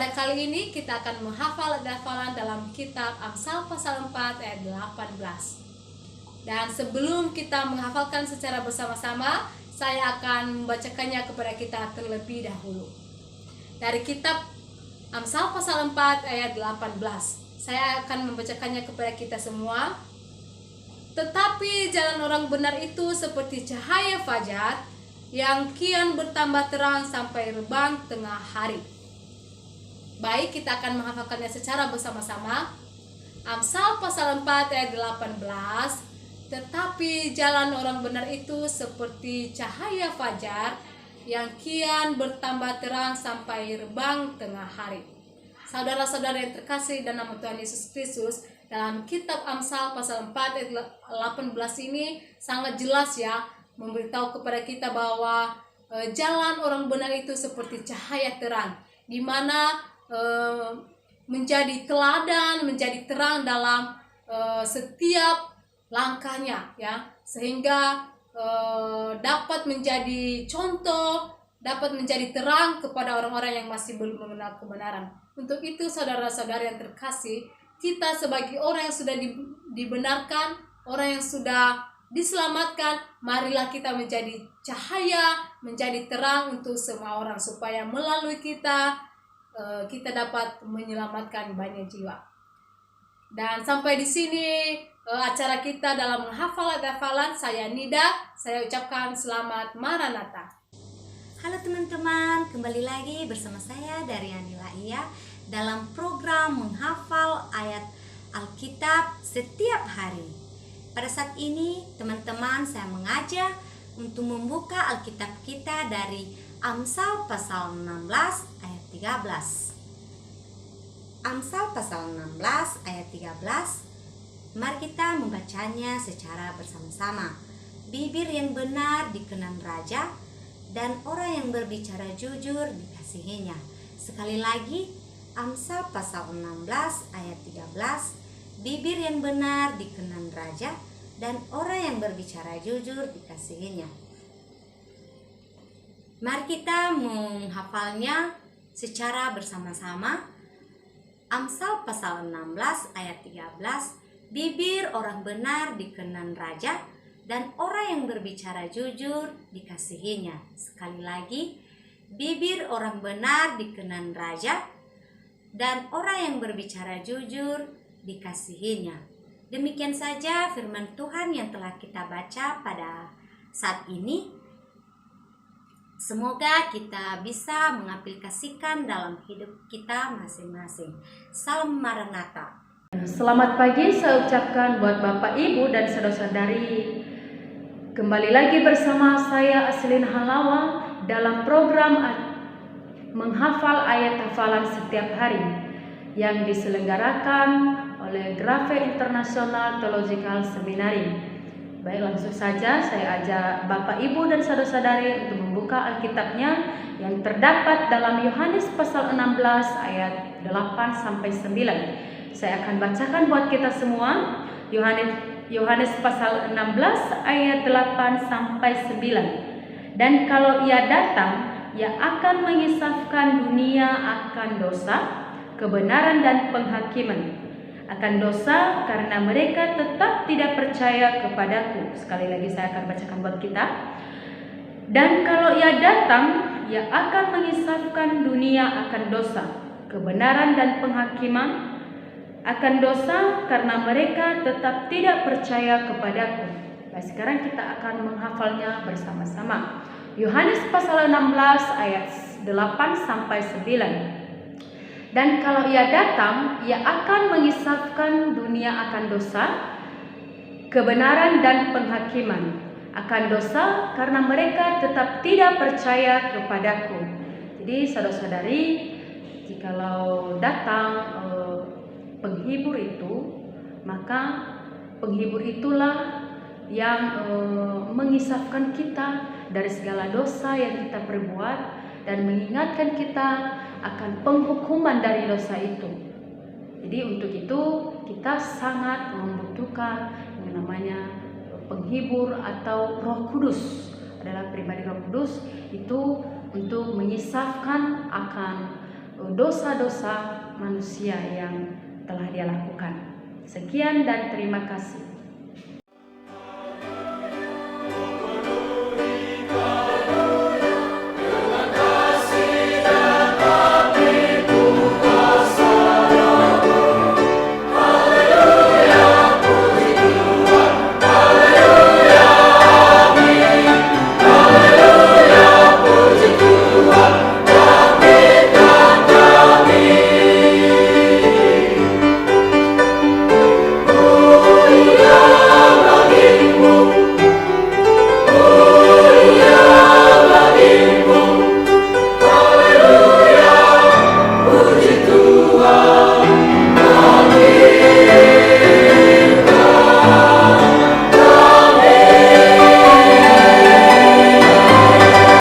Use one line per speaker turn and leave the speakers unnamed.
Pada kali ini kita akan menghafal hafalan dalam kitab Amsal pasal 4 ayat 18. Dan sebelum kita menghafalkan secara bersama-sama, saya akan membacakannya kepada kita terlebih dahulu. Dari kitab Amsal pasal 4 ayat 18. Saya akan membacakannya kepada kita semua. Tetapi jalan orang benar itu seperti cahaya fajar yang kian bertambah terang sampai rebang tengah hari. Baik, kita akan menghafalkannya secara bersama-sama. Amsal pasal 4 ayat 18. Tetapi jalan orang benar itu seperti cahaya fajar yang kian bertambah terang sampai rebang tengah hari. Saudara-saudara yang terkasih dalam nama Tuhan Yesus Kristus, dalam kitab Amsal pasal 4 ayat 18 ini sangat jelas ya, memberitahu kepada kita bahwa jalan orang benar itu seperti cahaya terang, di mana menjadi teladan, menjadi terang dalam setiap langkahnya ya, sehingga dapat menjadi contoh, dapat menjadi terang kepada orang-orang yang masih belum mengenal kebenaran. Untuk itu saudara-saudara yang terkasih, kita sebagai orang yang sudah dibenarkan, orang yang sudah diselamatkan, marilah kita menjadi cahaya, menjadi terang untuk semua orang, supaya melalui kita dapat menyelamatkan banyak jiwa. Dan sampai di sini acara kita dalam menghafal hafalan. Saya Nida, saya ucapkan selamat Maranatha.
Halo teman-teman, kembali lagi bersama saya Daryani Laia dalam program menghafal ayat Alkitab setiap hari. Pada saat ini teman-teman, saya mengajak untuk membuka Alkitab kita dari Amsal pasal 16 ayat 13. Amsal pasal 16 ayat 13. Mari kita membacanya secara bersama-sama. Bibir yang benar dikenan raja, dan orang yang berbicara jujur dikasihinya. Sekali lagi, Amsal pasal 16 ayat 13. Bibir yang benar dikenan raja, dan orang yang berbicara jujur dikasihinya. Mari kita menghafalnya secara bersama-sama. Amsal pasal 16 ayat 13. Bibir orang benar dikenan raja, dan orang yang berbicara jujur dikasihinya. Sekali lagi, bibir orang benar dikenan raja, dan orang yang berbicara jujur dikasihinya. Demikian saja firman Tuhan yang telah kita baca pada saat ini. Semoga kita bisa mengaplikasikan dalam hidup kita masing-masing. Salam Maranatha.
Selamat pagi saya ucapkan buat Bapak, Ibu, dan saudara-saudari. Kembali lagi bersama saya Aslin Halawa dalam program menghafal ayat hafalan setiap hari yang diselenggarakan oleh Grace International Theological Seminary. Baik, langsung saja saya ajak Bapak, Ibu, dan saudara-saudari untuk membuka Alkitabnya yang terdapat dalam Yohanes pasal 16 ayat 8-9. Saya akan bacakan buat kita semua. Yohanes pasal 16 ayat 8-9. Dan kalau ia datang, ia akan mengisafkan dunia akan dosa, kebenaran dan penghakiman. Akan dosa karena mereka tetap tidak percaya kepadaku. Sekali lagi saya akan bacakan buat kita. Dan kalau ia datang, ia akan mengisafkan dunia akan dosa, kebenaran dan penghakiman. Akan dosa karena mereka tetap tidak percaya kepadaku. Nah, sekarang kita akan menghafalnya bersama-sama. Yohanes pasal 16 ayat 8-9. Dan kalau ia datang, ia akan mengisafkan dunia akan dosa, kebenaran dan penghakiman. Akan dosa karena mereka tetap tidak percaya kepadaku. Jadi saudara-saudari, jikalau datang penghibur itu, maka penghibur itulah yang mengisafkan kita dari segala dosa yang kita perbuat dan mengingatkan kita akan penghukuman dari dosa itu. Jadi untuk itu kita sangat membutuhkan yang namanya penghibur atau Roh Kudus. Adalah pribadi Roh Kudus itu untuk mengisafkan akan
dosa-dosa manusia yang telah dia lakukan. Sekian dan terima kasih.